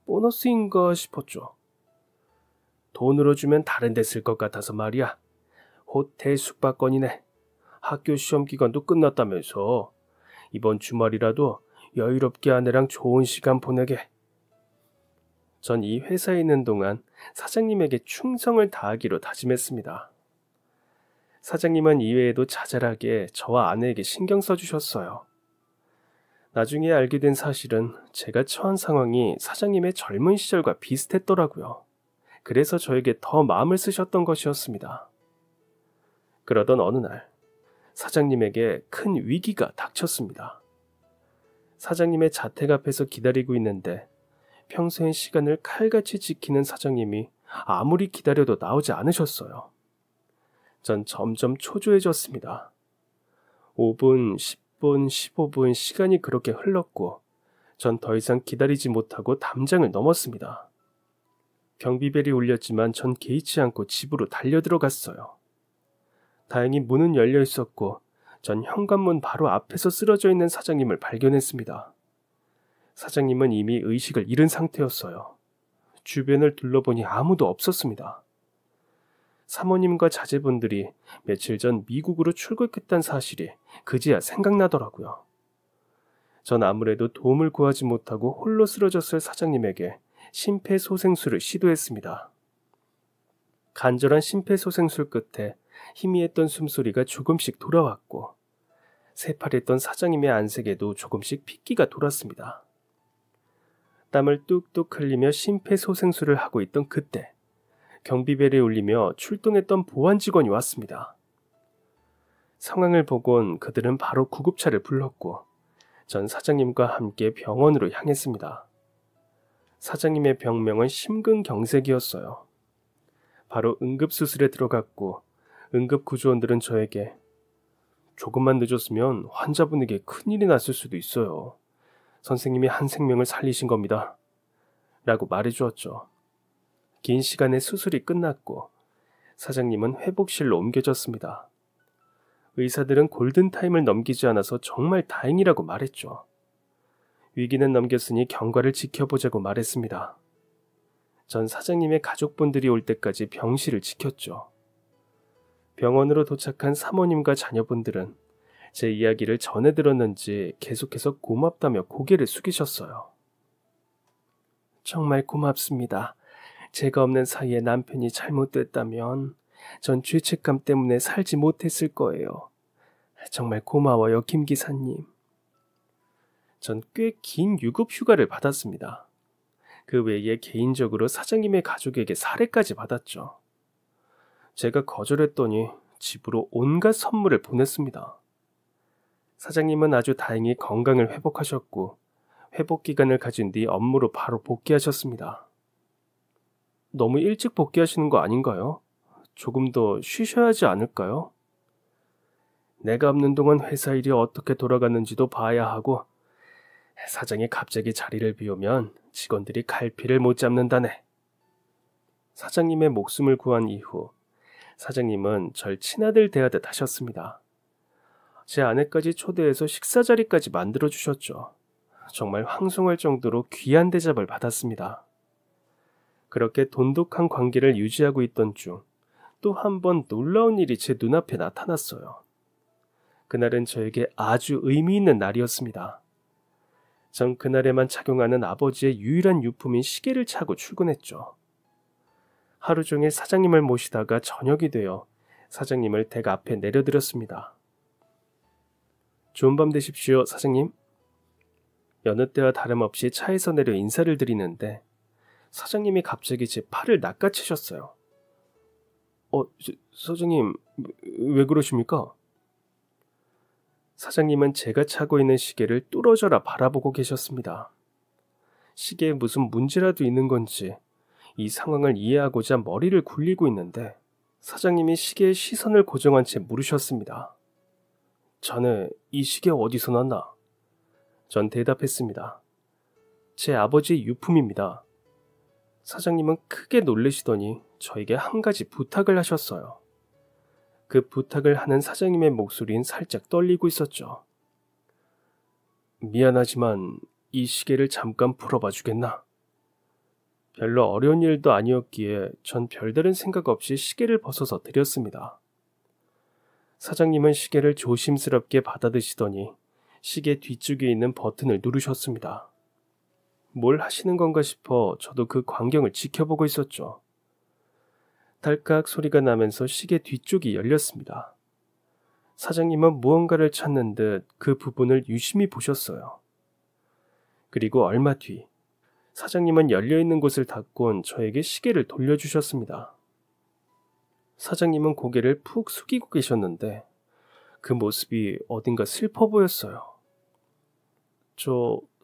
보너스인가 싶었죠. 돈으로 주면 다른 데 쓸 것 같아서 말이야. 호텔 숙박권이네. 학교 시험 기간도 끝났다면서. 이번 주말이라도 여유롭게 아내랑 좋은 시간 보내게. 전 이 회사에 있는 동안 사장님에게 충성을 다하기로 다짐했습니다. 사장님은 이외에도 자잘하게 저와 아내에게 신경 써주셨어요. 나중에 알게 된 사실은 제가 처한 상황이 사장님의 젊은 시절과 비슷했더라고요. 그래서 저에게 더 마음을 쓰셨던 것이었습니다. 그러던 어느 날 사장님에게 큰 위기가 닥쳤습니다. 사장님의 자택 앞에서 기다리고 있는데 평소엔 시간을 칼같이 지키는 사장님이 아무리 기다려도 나오지 않으셨어요. 전 점점 초조해졌습니다. 5분, 10분, 15분 시간이 그렇게 흘렀고 전 더 이상 기다리지 못하고 담장을 넘었습니다. 경비벨이 울렸지만 전 개의치 않고 집으로 달려들어갔어요. 다행히 문은 열려 있었고 전 현관문 바로 앞에서 쓰러져 있는 사장님을 발견했습니다. 사장님은 이미 의식을 잃은 상태였어요. 주변을 둘러보니 아무도 없었습니다. 사모님과 자제분들이 며칠 전 미국으로 출국했다는 사실이 그제야 생각나더라고요. 전 아무래도 도움을 구하지 못하고 홀로 쓰러졌을 사장님에게 심폐소생술을 시도했습니다. 간절한 심폐소생술 끝에 희미했던 숨소리가 조금씩 돌아왔고 새파랬던 사장님의 안색에도 조금씩 핏기가 돌았습니다. 땀을 뚝뚝 흘리며 심폐소생술을 하고 있던 그때 경비벨이 울리며 출동했던 보안 직원이 왔습니다. 상황을 보곤 그들은 바로 구급차를 불렀고 전 사장님과 함께 병원으로 향했습니다. 사장님의 병명은 심근경색이었어요. 바로 응급수술에 들어갔고 응급구조원들은 저에게 조금만 늦었으면 환자분에게 큰일이 났을 수도 있어요. 선생님이 한 생명을 살리신 겁니다. 라고 말해주었죠. 긴 시간의 수술이 끝났고 사장님은 회복실로 옮겨졌습니다. 의사들은 골든타임을 넘기지 않아서 정말 다행이라고 말했죠. 위기는 넘겼으니 경과를 지켜보자고 말했습니다. 전 사장님의 가족분들이 올 때까지 병실을 지켰죠. 병원으로 도착한 사모님과 자녀분들은 제 이야기를 전해 들었는지 계속해서 고맙다며 고개를 숙이셨어요. 정말 고맙습니다. 제가 없는 사이에 남편이 잘못됐다면 전 죄책감 때문에 살지 못했을 거예요. 정말 고마워요, 김 기사님. 전 꽤 긴 유급 휴가를 받았습니다. 그 외에 개인적으로 사장님의 가족에게 사례까지 받았죠. 제가 거절했더니 집으로 온갖 선물을 보냈습니다. 사장님은 아주 다행히 건강을 회복하셨고 회복 기간을 가진 뒤 업무로 바로 복귀하셨습니다. 너무 일찍 복귀하시는 거 아닌가요? 조금 더 쉬셔야 하지 않을까요? 내가 없는 동안 회사 일이 어떻게 돌아가는지도 봐야 하고 사장이 갑자기 자리를 비우면 직원들이 갈피를 못 잡는다네. 사장님의 목숨을 구한 이후 사장님은 절 친아들 대하듯 하셨습니다. 제 아내까지 초대해서 식사 자리까지 만들어 주셨죠. 정말 황송할 정도로 귀한 대접을 받았습니다. 그렇게 돈독한 관계를 유지하고 있던 중 또 한 번 놀라운 일이 제 눈앞에 나타났어요. 그날은 저에게 아주 의미 있는 날이었습니다. 전 그날에만 착용하는 아버지의 유일한 유품인 시계를 차고 출근했죠. 하루 종일 사장님을 모시다가 저녁이 되어 사장님을 댁 앞에 내려드렸습니다. 좋은 밤 되십시오, 사장님. 여느 때와 다름없이 차에서 내려 인사를 드리는데 사장님이 갑자기 제 팔을 낚아채셨어요. 사장님, 왜 그러십니까? 사장님은 제가 차고 있는 시계를 뚫어져라 바라보고 계셨습니다. 시계에 무슨 문제라도 있는 건지 이 상황을 이해하고자 머리를 굴리고 있는데 사장님이 시계에 시선을 고정한 채 물으셨습니다. 자네 이 시계 어디서 났나? 전 대답했습니다. 제 아버지의 유품입니다. 사장님은 크게 놀라시더니 저에게 한 가지 부탁을 하셨어요. 그 부탁을 하는 사장님의 목소리는 살짝 떨리고 있었죠. 미안하지만 이 시계를 잠깐 풀어봐 주겠나? 별로 어려운 일도 아니었기에 전 별다른 생각 없이 시계를 벗어서 드렸습니다. 사장님은 시계를 조심스럽게 받아드시더니 시계 뒤쪽에 있는 버튼을 누르셨습니다. 뭘 하시는 건가 싶어 저도 그 광경을 지켜보고 있었죠. 달깍 소리가 나면서 시계 뒤쪽이 열렸습니다. 사장님은 무언가를 찾는 듯 그 부분을 유심히 보셨어요. 그리고 얼마 뒤 사장님은 열려있는 곳을 닫곤 저에게 시계를 돌려주셨습니다. 사장님은 고개를 푹 숙이고 계셨는데 그 모습이 어딘가 슬퍼 보였어요.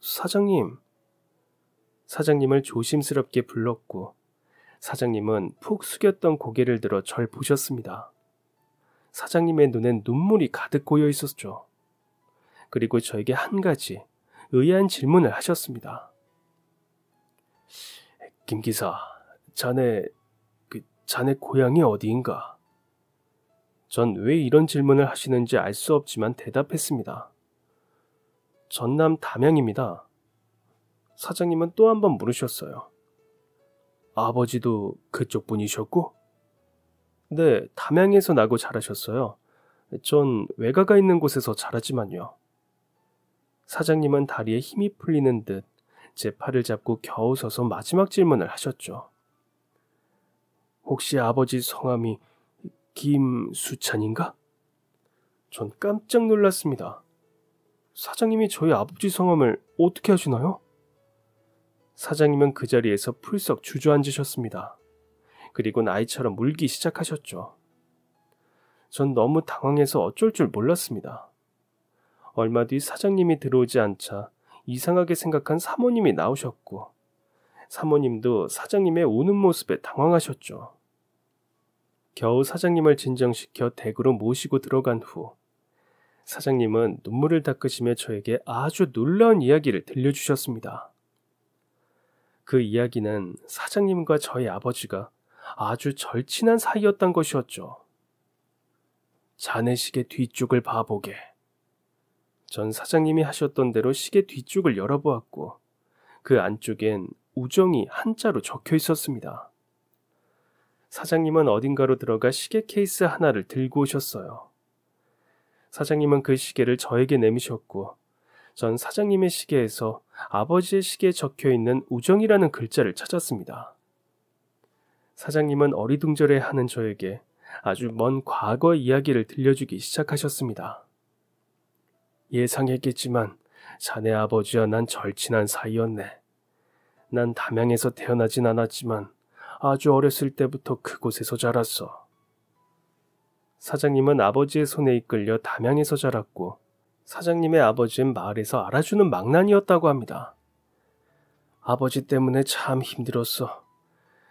사장님. 사장님을 조심스럽게 불렀고 사장님은 푹 숙였던 고개를 들어 절 보셨습니다. 사장님의 눈엔 눈물이 가득 고여 있었죠. 그리고 저에게 한 가지 의아한 질문을 하셨습니다. 김 기사, 자네 고향이 어디인가? 전 왜 이런 질문을 하시는지 알 수 없지만 대답했습니다. 전남 담양입니다. 사장님은 또 한 번 물으셨어요. 아버지도 그쪽 분이셨고? 네, 담양에서 나고 자라셨어요. 전 외가가 있는 곳에서 자랐지만요. 사장님은 다리에 힘이 풀리는 듯 제 팔을 잡고 겨우 서서 마지막 질문을 하셨죠. 혹시 아버지 성함이 김수찬인가? 전 깜짝 놀랐습니다. 사장님이 저희 아버지 성함을 어떻게 아시나요? 사장님은 그 자리에서 풀썩 주저앉으셨습니다. 그리고 나이처럼 물기 시작하셨죠. 전 너무 당황해서 어쩔 줄 몰랐습니다. 얼마 뒤 사장님이 들어오지 않자 이상하게 생각한 사모님이 나오셨고 사모님도 사장님의 우는 모습에 당황하셨죠. 겨우 사장님을 진정시켜 댁으로 모시고 들어간 후 사장님은 눈물을 닦으시며 저에게 아주 놀라운 이야기를 들려주셨습니다. 그 이야기는 사장님과 저희 아버지가 아주 절친한 사이였던 것이었죠. 자네 시계 뒤쪽을 봐보게. 전 사장님이 하셨던 대로 시계 뒤쪽을 열어보았고 그 안쪽엔 우정이 한자로 적혀 있었습니다. 사장님은 어딘가로 들어가 시계 케이스 하나를 들고 오셨어요. 사장님은 그 시계를 저에게 내미셨고 전 사장님의 시계에서 아버지의 시계에 적혀있는 우정이라는 글자를 찾았습니다. 사장님은 어리둥절해하는 저에게 아주 먼 과거 이야기를 들려주기 시작하셨습니다. 예상했겠지만 자네 아버지와 난 절친한 사이였네. 난 담양에서 태어나진 않았지만 아주 어렸을 때부터 그곳에서 자랐어. 사장님은 아버지의 손에 이끌려 담양에서 자랐고 사장님의 아버지는 마을에서 알아주는 망난이었다고 합니다. 아버지 때문에 참 힘들었어.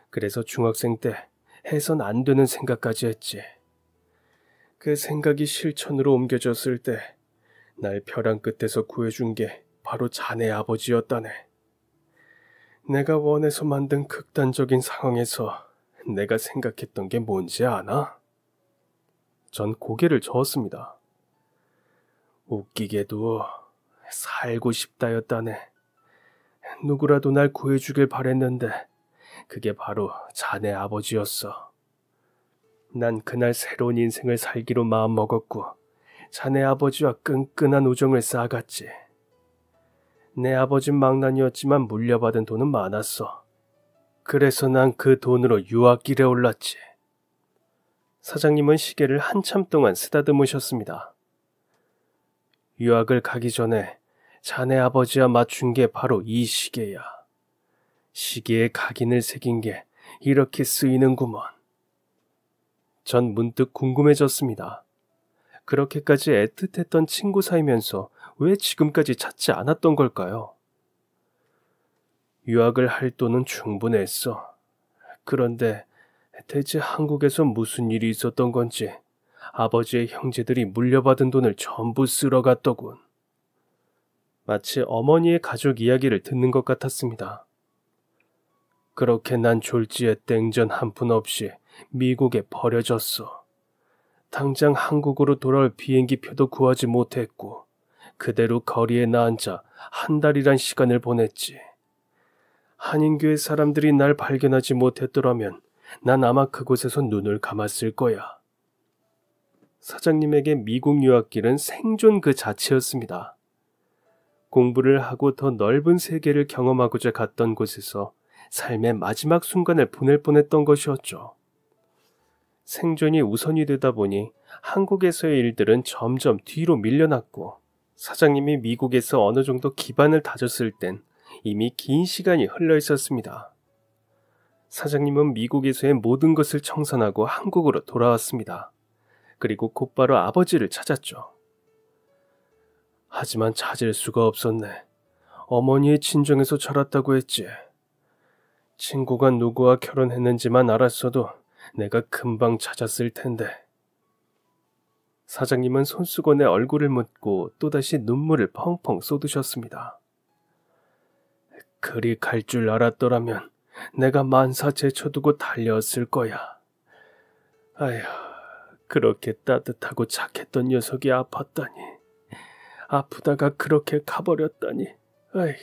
그래서 중학생 때 해선 안 되는 생각까지 했지. 그 생각이 실천으로 옮겨졌을 때 날 벼랑 끝에서 구해준 게 바로 자네 아버지였다네. 내가 원해서 만든 극단적인 상황에서 내가 생각했던 게 뭔지 아나? 전 고개를 저었습니다. 웃기게도 살고 싶다였다네. 누구라도 날 구해주길 바랬는데 그게 바로 자네 아버지였어. 난 그날 새로운 인생을 살기로 마음먹었고 자네 아버지와 끈끈한 우정을 쌓아갔지. 내 아버진 망난이었지만 물려받은 돈은 많았어. 그래서 난 그 돈으로 유학길에 올랐지. 사장님은 시계를 한참 동안 쓰다듬으셨습니다. 유학을 가기 전에 자네 아버지와 맞춘 게 바로 이 시계야. 시계에 각인을 새긴 게 이렇게 쓰이는구먼. 전 문득 궁금해졌습니다. 그렇게까지 애틋했던 친구 사이면서 왜 지금까지 찾지 않았던 걸까요? 유학을 할 돈은 충분했어. 그런데 대체 한국에서 무슨 일이 있었던 건지 아버지의 형제들이 물려받은 돈을 전부 쓸어갔더군. 마치 어머니의 가족 이야기를 듣는 것 같았습니다. 그렇게 난 졸지에 땡전 한 푼 없이 미국에 버려졌어. 당장 한국으로 돌아올 비행기 표도 구하지 못했고 그대로 거리에 나앉아 한 달이란 시간을 보냈지. 한인교회 사람들이 날 발견하지 못했더라면 난 아마 그곳에서 눈을 감았을 거야. 사장님에게 미국 유학길은 생존 그 자체였습니다. 공부를 하고 더 넓은 세계를 경험하고자 갔던 곳에서 삶의 마지막 순간을 보낼 뻔했던 것이었죠. 생존이 우선이 되다 보니 한국에서의 일들은 점점 뒤로 밀려났고, 사장님이 미국에서 어느 정도 기반을 다졌을 땐 이미 긴 시간이 흘러 있었습니다. 사장님은 미국에서의 모든 것을 청산하고 한국으로 돌아왔습니다. 그리고 곧바로 아버지를 찾았죠. 하지만 찾을 수가 없었네. 어머니의 친정에서 자랐다고 했지. 친구가 누구와 결혼했는지만 알았어도 내가 금방 찾았을 텐데. 사장님은 손수건에 얼굴을 묻고 또다시 눈물을 펑펑 쏟으셨습니다. 그리 갈 줄 알았더라면 내가 만사 제쳐두고 달려왔을 거야. 아휴, 그렇게 따뜻하고 착했던 녀석이 아팠다니. 아프다가 그렇게 가버렸다니. 아휴.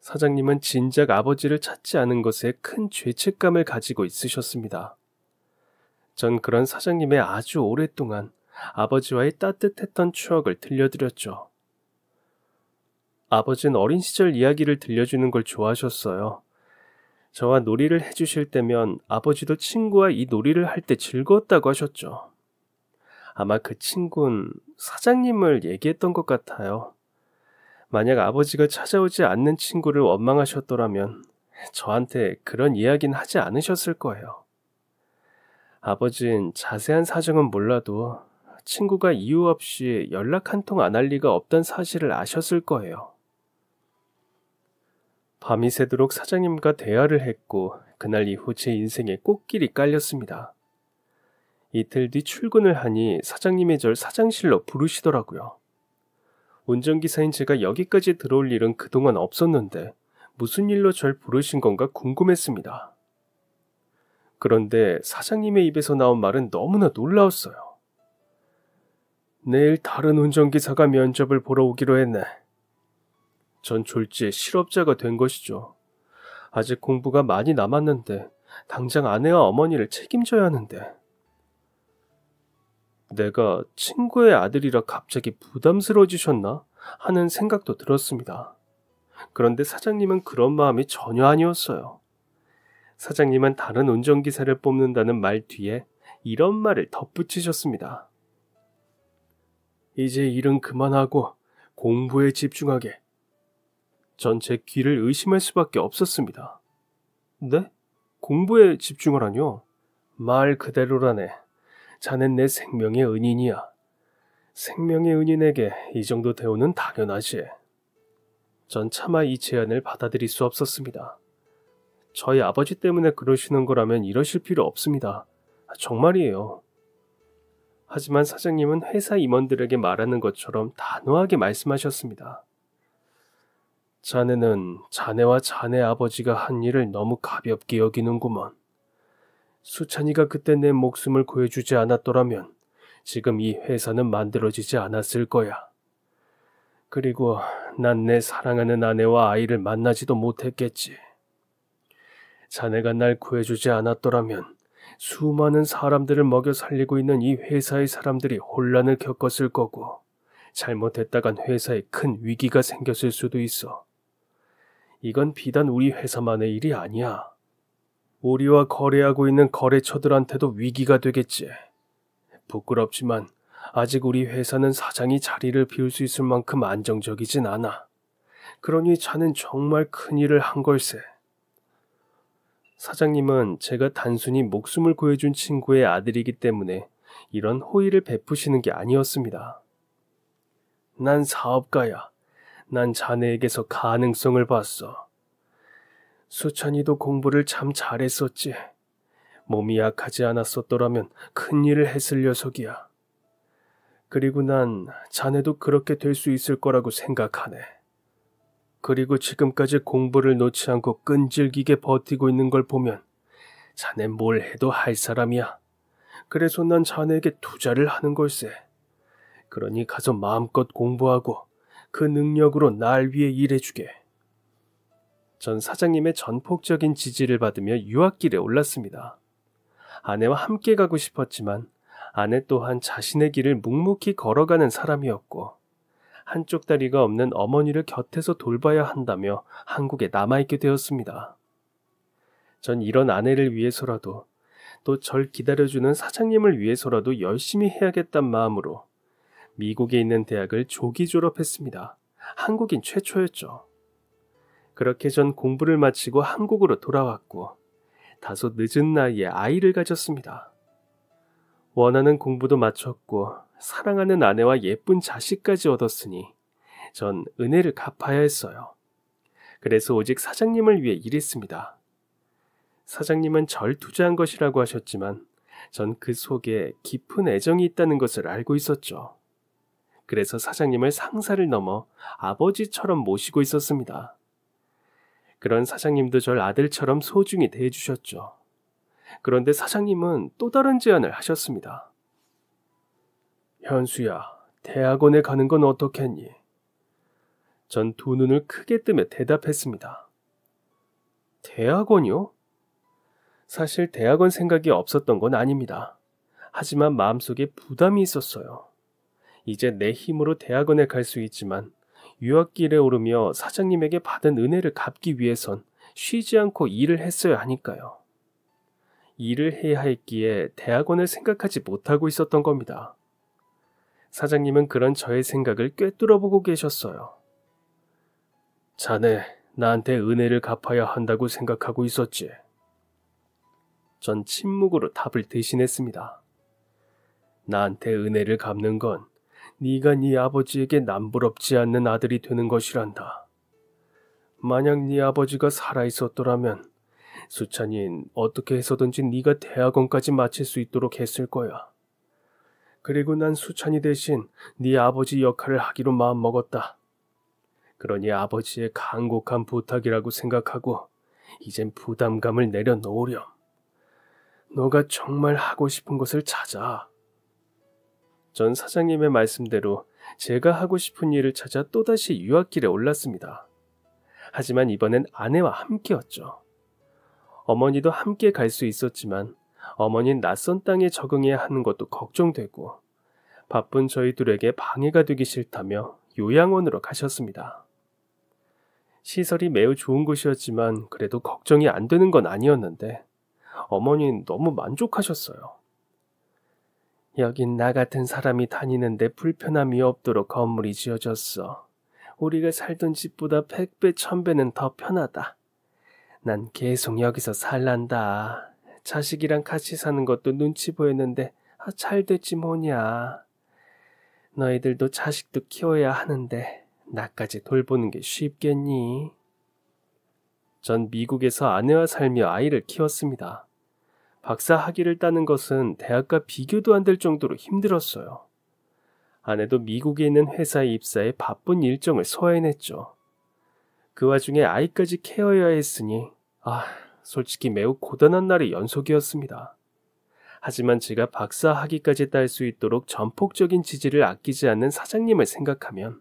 사장님은 진작 아버지를 찾지 않은 것에 큰 죄책감을 가지고 있으셨습니다. 전 그런 사장님의 아주 오랫동안 아버지와의 따뜻했던 추억을 들려드렸죠. 아버지는 어린 시절 이야기를 들려주는 걸 좋아하셨어요. 저와 놀이를 해주실 때면 아버지도 친구와 이 놀이를 할 때 즐거웠다고 하셨죠. 아마 그 친구는 사장님을 얘기했던 것 같아요. 만약 아버지가 찾아오지 않는 친구를 원망하셨더라면 저한테 그런 이야기는 하지 않으셨을 거예요. 아버진 자세한 사정은 몰라도 친구가 이유 없이 연락 한 통 안 할 리가 없다는 사실을 아셨을 거예요. 밤이 새도록 사장님과 대화를 했고, 그날 이후 제 인생에 꽃길이 깔렸습니다. 이틀 뒤 출근을 하니 사장님이 절 사장실로 부르시더라고요. 운전기사인 제가 여기까지 들어올 일은 그동안 없었는데 무슨 일로 절 부르신 건가 궁금했습니다. 그런데 사장님의 입에서 나온 말은 너무나 놀라웠어요. 내일 다른 운전기사가 면접을 보러 오기로 했네. 전 졸지에 실업자가 된 것이죠. 아직 공부가 많이 남았는데 당장 아내와 어머니를 책임져야 하는데. 내가 친구의 아들이라 갑자기 부담스러워지셨나 하는 생각도 들었습니다. 그런데 사장님은 그런 마음이 전혀 아니었어요. 사장님은 다른 운전기사를 뽑는다는 말 뒤에 이런 말을 덧붙이셨습니다. 이제 일은 그만하고 공부에 집중하게. 전 제 귀를 의심할 수밖에 없었습니다. 네? 공부에 집중하라뇨? 말 그대로라네. 자넨 내 생명의 은인이야. 생명의 은인에게 이 정도 대우는 당연하지. 전 차마 이 제안을 받아들일 수 없었습니다. 저희 아버지 때문에 그러시는 거라면 이러실 필요 없습니다. 정말이에요. 하지만 사장님은 회사 임원들에게 말하는 것처럼 단호하게 말씀하셨습니다. 자네는 자네와 자네 아버지가 한 일을 너무 가볍게 여기는구먼. 수찬이가 그때 내 목숨을 구해주지 않았더라면 지금 이 회사는 만들어지지 않았을 거야. 그리고 난 내 사랑하는 아내와 아이를 만나지도 못했겠지. 자네가 날 구해주지 않았더라면 수많은 사람들을 먹여 살리고 있는 이 회사의 사람들이 혼란을 겪었을 거고, 잘못했다간 회사에 큰 위기가 생겼을 수도 있어. 이건 비단 우리 회사만의 일이 아니야. 우리와 거래하고 있는 거래처들한테도 위기가 되겠지. 부끄럽지만 아직 우리 회사는 사장이 자리를 비울 수 있을 만큼 안정적이진 않아. 그러니 자넨 정말 큰일을 한 걸세. 사장님은 제가 단순히 목숨을 구해준 친구의 아들이기 때문에 이런 호의를 베푸시는 게 아니었습니다. 난 사업가야. 난 자네에게서 가능성을 봤어. 수찬이도 공부를 참 잘했었지. 몸이 약하지 않았었더라면 큰일을 했을 녀석이야. 그리고 난 자네도 그렇게 될 수 있을 거라고 생각하네. 그리고 지금까지 공부를 놓지 않고 끈질기게 버티고 있는 걸 보면 자네 뭘 해도 할 사람이야. 그래서 난 자네에게 투자를 하는 걸세. 그러니 가서 마음껏 공부하고 그 능력으로 날 위해 일해주게. 전 사장님의 전폭적인 지지를 받으며 유학길에 올랐습니다. 아내와 함께 가고 싶었지만 아내 또한 자신의 길을 묵묵히 걸어가는 사람이었고 한쪽 다리가 없는 어머니를 곁에서 돌봐야 한다며 한국에 남아있게 되었습니다. 전 이런 아내를 위해서라도 또 절 기다려주는 사장님을 위해서라도 열심히 해야겠단 마음으로 미국에 있는 대학을 조기 졸업했습니다. 한국인 최초였죠. 그렇게 전 공부를 마치고 한국으로 돌아왔고 다소 늦은 나이에 아이를 가졌습니다. 원하는 공부도 마쳤고 사랑하는 아내와 예쁜 자식까지 얻었으니 전 은혜를 갚아야 했어요. 그래서 오직 사장님을 위해 일했습니다. 사장님은 절 투자한 것이라고 하셨지만 전 그 속에 깊은 애정이 있다는 것을 알고 있었죠. 그래서 사장님을 상사를 넘어 아버지처럼 모시고 있었습니다. 그런 사장님도 절 아들처럼 소중히 대해주셨죠. 그런데 사장님은 또 다른 제안을 하셨습니다. 현수야, 대학원에 가는 건 어떻겠니? 전 두 눈을 크게 뜨며 대답했습니다. 대학원이요? 사실 대학원 생각이 없었던 건 아닙니다. 하지만 마음속에 부담이 있었어요. 이제 내 힘으로 대학원에 갈 수 있지만 유학길에 오르며 사장님에게 받은 은혜를 갚기 위해선 쉬지 않고 일을 했어야 하니까요. 일을 해야 했기에 대학원을 생각하지 못하고 있었던 겁니다. 사장님은 그런 저의 생각을 꿰뚫어보고 계셨어요. 자네, 나한테 은혜를 갚아야 한다고 생각하고 있었지. 전 침묵으로 답을 대신했습니다. 나한테 은혜를 갚는 건 네가 네 아버지에게 남부럽지 않는 아들이 되는 것이란다. 만약 네 아버지가 살아있었더라면 수찬이는 어떻게 해서든지 네가 대학원까지 마칠 수 있도록 했을 거야. 그리고 난 수찬이 대신 네 아버지 역할을 하기로 마음먹었다. 그러니 아버지의 간곡한 부탁이라고 생각하고 이젠 부담감을 내려놓으렴. 너가 정말 하고 싶은 것을 찾아. 전 사장님의 말씀대로 제가 하고 싶은 일을 찾아 또다시 유학길에 올랐습니다. 하지만 이번엔 아내와 함께였죠. 어머니도 함께 갈 수 있었지만 어머니는 낯선 땅에 적응해야 하는 것도 걱정되고 바쁜 저희 둘에게 방해가 되기 싫다며 요양원으로 가셨습니다. 시설이 매우 좋은 곳이었지만 그래도 걱정이 안 되는 건 아니었는데 어머니는 너무 만족하셨어요. 여긴 나 같은 사람이 다니는데 불편함이 없도록 건물이 지어졌어. 우리가 살던 집보다 100배, 1000배는 더 편하다. 난 계속 여기서 살란다. 자식이랑 같이 사는 것도 눈치 보였는데 잘 됐지 뭐냐. 너희들도 자식도 키워야 하는데 나까지 돌보는 게 쉽겠니? 전 미국에서 아내와 살며 아이를 키웠습니다. 박사 학위를 따는 것은 대학과 비교도 안 될 정도로 힘들었어요. 아내도 미국에 있는 회사에 입사해 바쁜 일정을 소화해냈죠. 그 와중에 아이까지 케어해야 했으니 솔직히 매우 고단한 날의 연속이었습니다. 하지만 제가 박사 학위까지 딸 수 있도록 전폭적인 지지를 아끼지 않는 사장님을 생각하면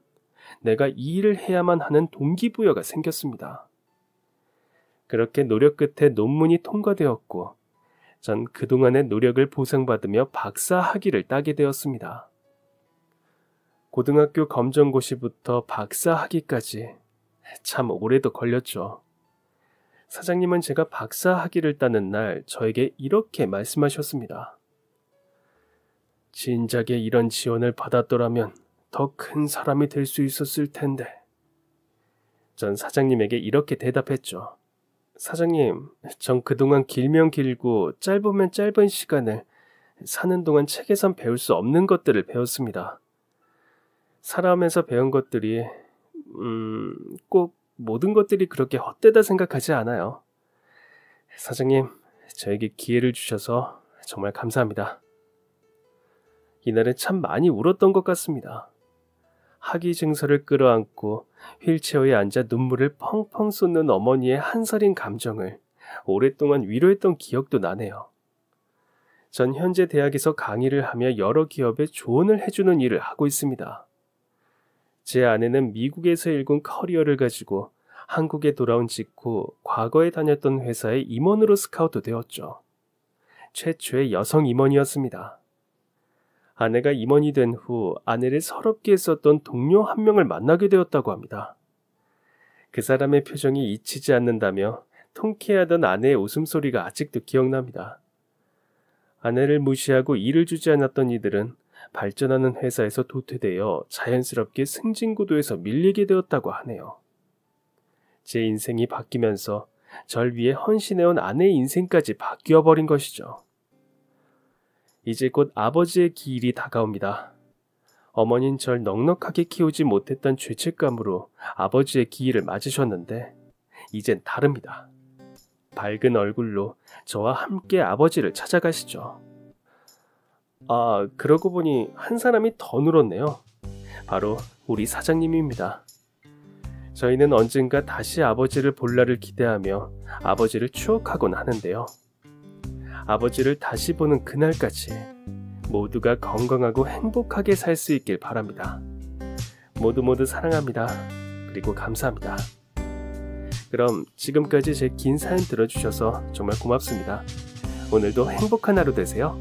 내가 이 일을 해야만 하는 동기부여가 생겼습니다. 그렇게 노력 끝에 논문이 통과되었고 전 그동안의 노력을 보상받으며 박사 학위를 따게 되었습니다. 고등학교 검정고시부터 박사 학위까지 참 오래도 걸렸죠. 사장님은 제가 박사 학위를 따는 날 저에게 이렇게 말씀하셨습니다. 진작에 이런 지원을 받았더라면 더 큰 사람이 될 수 있었을 텐데. 전 사장님에게 이렇게 대답했죠. 사장님, 전 그동안 길면 길고 짧으면 짧은 시간을 사는 동안 책에선 배울 수 없는 것들을 배웠습니다. 살아오면서 배운 것들이 꼭 모든 것들이 그렇게 헛되다 생각하지 않아요. 사장님, 저에게 기회를 주셔서 정말 감사합니다. 이날은 참 많이 울었던 것 같습니다. 학위 증서를 끌어안고 휠체어에 앉아 눈물을 펑펑 쏟는 어머니의 한서린 감정을 오랫동안 위로했던 기억도 나네요. 전 현재 대학에서 강의를 하며 여러 기업에 조언을 해주는 일을 하고 있습니다. 제 아내는 미국에서 일군 커리어를 가지고 한국에 돌아온 직후 과거에 다녔던 회사의 임원으로 스카우트 되었죠. 최초의 여성 임원이었습니다. 아내가 임원이 된 후 아내를 서럽게 했었던 동료 한 명을 만나게 되었다고 합니다. 그 사람의 표정이 잊히지 않는다며 통쾌하던 아내의 웃음소리가 아직도 기억납니다. 아내를 무시하고 일을 주지 않았던 이들은 발전하는 회사에서 도태되어 자연스럽게 승진구도에서 밀리게 되었다고 하네요. 제 인생이 바뀌면서 절 위해 헌신해온 아내의 인생까지 바뀌어버린 것이죠. 이제 곧 아버지의 기일이 다가옵니다. 어머니는 절 넉넉하게 키우지 못했던 죄책감으로 아버지의 기일을 맞으셨는데 이젠 다릅니다. 밝은 얼굴로 저와 함께 아버지를 찾아가시죠. 아, 그러고 보니 한 사람이 더 늘었네요. 바로 우리 사장님입니다. 저희는 언젠가 다시 아버지를 볼 날을 기대하며 아버지를 추억하곤 하는데요. 아버지를 다시 보는 그날까지 모두가 건강하고 행복하게 살 수 있길 바랍니다. 모두 사랑합니다. 그리고 감사합니다. 그럼 지금까지 제 긴 사연 들어주셔서 정말 고맙습니다. 오늘도 행복한 하루 되세요.